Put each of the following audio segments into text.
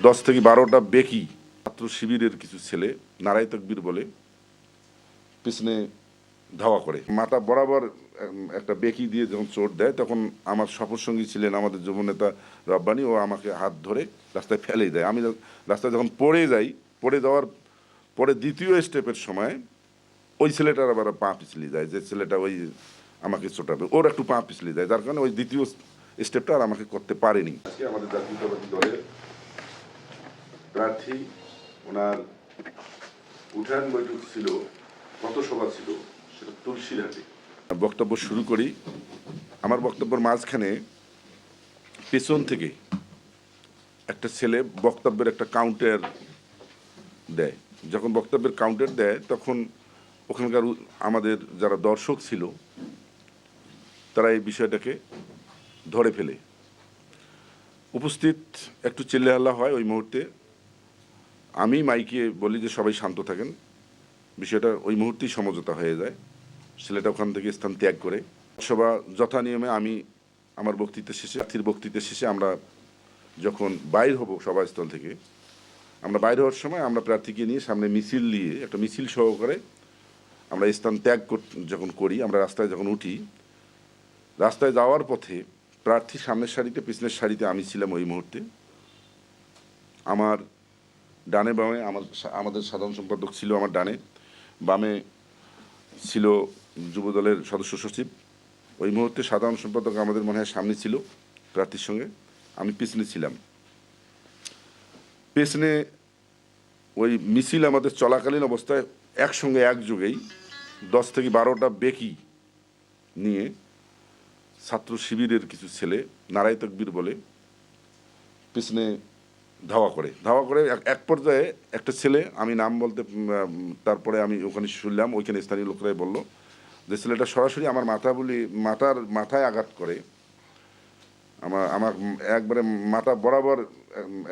10 থেকে 12টা বেকি ছাত্র শিবিরের কিছু ছেলে নারায়ে তাকবীর বলে পিছনে ধাওয়া করে মাথা বরাবর একটা বেকি দিয়ে যখন চোট দেয় তখন আমার সফরসঙ্গী ছিলেন আমাদের যুবনেতা রব্বানী, ও আমাকে হাত ধরে রাস্তায় ফেলেই দেয়। আমি রাস্তায় যখন পড়ে যাই, পড়ে যাওয়ার পরে দ্বিতীয় স্টেপের সময় ওই ছেলেটার আবার পা পিছলি যায়, যে ছেলেটা ওই আমাকে চোটাবে ওর একটু পা পিছলি যায়, যার কারণে ওই দ্বিতীয় স্টেপটা আর আমাকে করতে পারেনি। আজকে আমাদের জাতীয়তাবাদী দলের প্রার্থী, ওনার উঠান বৈঠক ছিল, পথসভা ছিল, সেটা তুলসীরহাটে। বক্তব্য শুরু করি। আমার বক্তব্যের মাঝখানে পেছন থেকে একটা ছেলে বক্তব্যের একটা কাউন্টার দেয়। যখন বক্তব্যের কাউন্টার দেয় তখন ওখানকার আমাদের যারা দর্শক ছিল তারা এই বিষয়টাকে ধরে ফেলে। উপস্থিত একটু চিল্লাহাল্লা হয় ওই মুহূর্তে। আমি মাইকে বলি যে সবাই শান্ত থাকেন। বিষয়টা ওই মুহূর্তেই সমঝোতা হয়ে যায়। ছেলেটা ওখান থেকে স্থান ত্যাগ করে সভা যথা নিয়মে আমি আমার বক্তৃতা শেষে, প্রার্থীর বক্তৃতা শেষে আমরা যখন বাইর হব সভাস্থল থেকে, আমরা বাইর হওয়ার সময় আমরা প্রার্থীকে নিয়ে সামনে মিছিল দিয়ে একটা মিছিল সহকারে আমরা স্থান ত্যাগ যখন করি, আমরা রাস্তায় যখন উঠি, রাস্তায় যাওয়ার পথে প্রার্থী সামনের সারিতে, পিছনের সারিতে আমি ছিলাম ওই মুহূর্তে। আমার ডানে বামে আমাদের সাধারণ সম্পাদক ছিল, আমার ডানে, বামে ছিল যুবদলের সদস্য সচিব। ওই মুহূর্তে সাধারণ সম্পাদক আমাদের মনে হয় সামনে ছিল প্রার্থীর সঙ্গে, আমি পিছনে ছিলাম। পেছনে ওই মিছিল আমাদের চলাকালীন অবস্থায় একসঙ্গে একযোগেই 10 থেকে 12টা বেকি নিয়ে ছাত্র শিবিরের কিছু ছেলে নারায়ে তাকবীর বলে পিছনে ধাওয়া করে এক পর্যায়ে একটা ছেলে, আমি নাম বলতে, তারপরে আমি ওখানে শুনলাম, ওইখানে স্থানীয় লোকরাই বলল যে ছেলেটা সরাসরি আমার মাথায় আঘাত করে, আমার একবারে মাথা বরাবর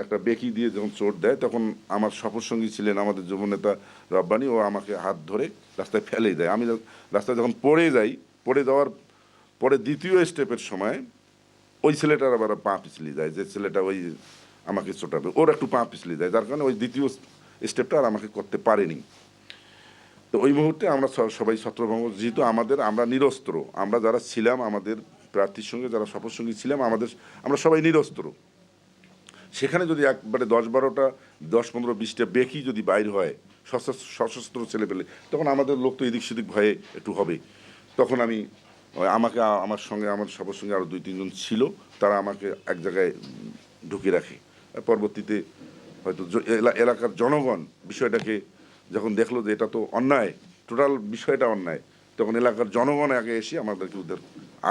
একটা বেকি দিয়ে যখন চোট দেয় তখন আমার সফরসঙ্গী ছিলেন আমাদের যুবনেতা রব্বানী, ও আমাকে হাত ধরে রাস্তায় ফেলেই দেয়। আমি রাস্তায় যখন পড়ে যাই, পড়ে যাওয়ার পরে দ্বিতীয় স্টেপের সময় ওই ছেলেটার আবার পা পিছলি যায়, যে ছেলেটা ওই আমাকে চোটাবে ওর একটু পা পিছলি যায়, যার কারণে ওই দ্বিতীয় স্টেপটা আর আমাকে করতে পারেনি। তো ওই মুহূর্তে আমরা সবাই ছত্রভঙ্গ, যেহেতু আমরা নিরস্ত্র, আমরা যারা ছিলাম আমাদের প্রার্থীর সঙ্গে যারা সফরসঙ্গী ছিলাম আমরা সবাই নিরস্ত্র। সেখানে যদি একবারে 10-12টা 10-15-20টা বেকি যদি বাইর হয় সশস্ত্র ছেলে পেলে, তখন আমাদের লোক তো এদিক সেদিক ভয়ে একটু হবে। তখন আমার সঙ্গে আমার সবার সঙ্গে আরও 2-3 জন ছিল, তারা আমাকে এক জায়গায় ঢুকিয়ে রাখে। পরবর্তীতে হয়তো এলাকার জনগণ বিষয়টাকে যখন দেখলো যে এটা তো অন্যায়, টোটাল বিষয়টা অন্যায়, তখন এলাকার জনগণ আগে এসে আমাদেরকে ওদের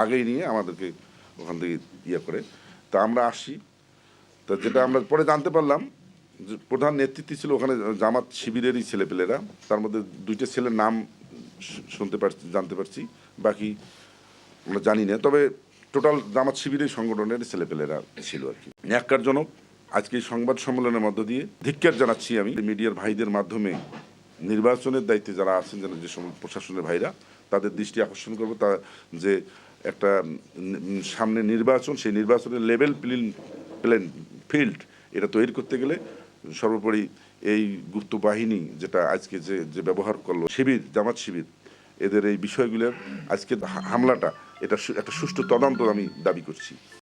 আগেই নিয়ে আমাদেরকে ওখান থেকে করে। তা আমরা আসি, তা যেটা আমরা পরে জানতে পারলাম যে প্রধান নেতৃত্বে ছিল ওখানে জামাত শিবিরেরই ছেলেপেলেরা, তার মধ্যে 2টা ছেলের নাম জানতে পারছি, বাকি আমরা জানি না। তবে টোটাল জামাত শিবিরের সংগঠনের ছেলেপেলেরা ছিল আর কি। ন্যাক্কারজনক আজকে এই সংবাদ সম্মেলনের মধ্য দিয়ে ধিক্কার জানাচ্ছি আমি মিডিয়ার ভাইদের মাধ্যমে, নির্বাচনের দায়িত্বে যারা আছেন, যে সমস্ত প্রশাসনের ভাইরা, তাদের দৃষ্টি আকর্ষণ করবো তা যে একটা সামনে নির্বাচন, সেই নির্বাচনের লেভেল প্লেন ফিল্ড এটা তৈরি করতে গেলে সর্বোপরি এই গুপ্ত বাহিনী যেটা আজকে যে ব্যবহার করলো জামাত শিবির, এদের এই বিষয়গুলোর আজকে হামলাটা, এটা একটা সুষ্ঠু তদন্ত আমি দাবি করছি।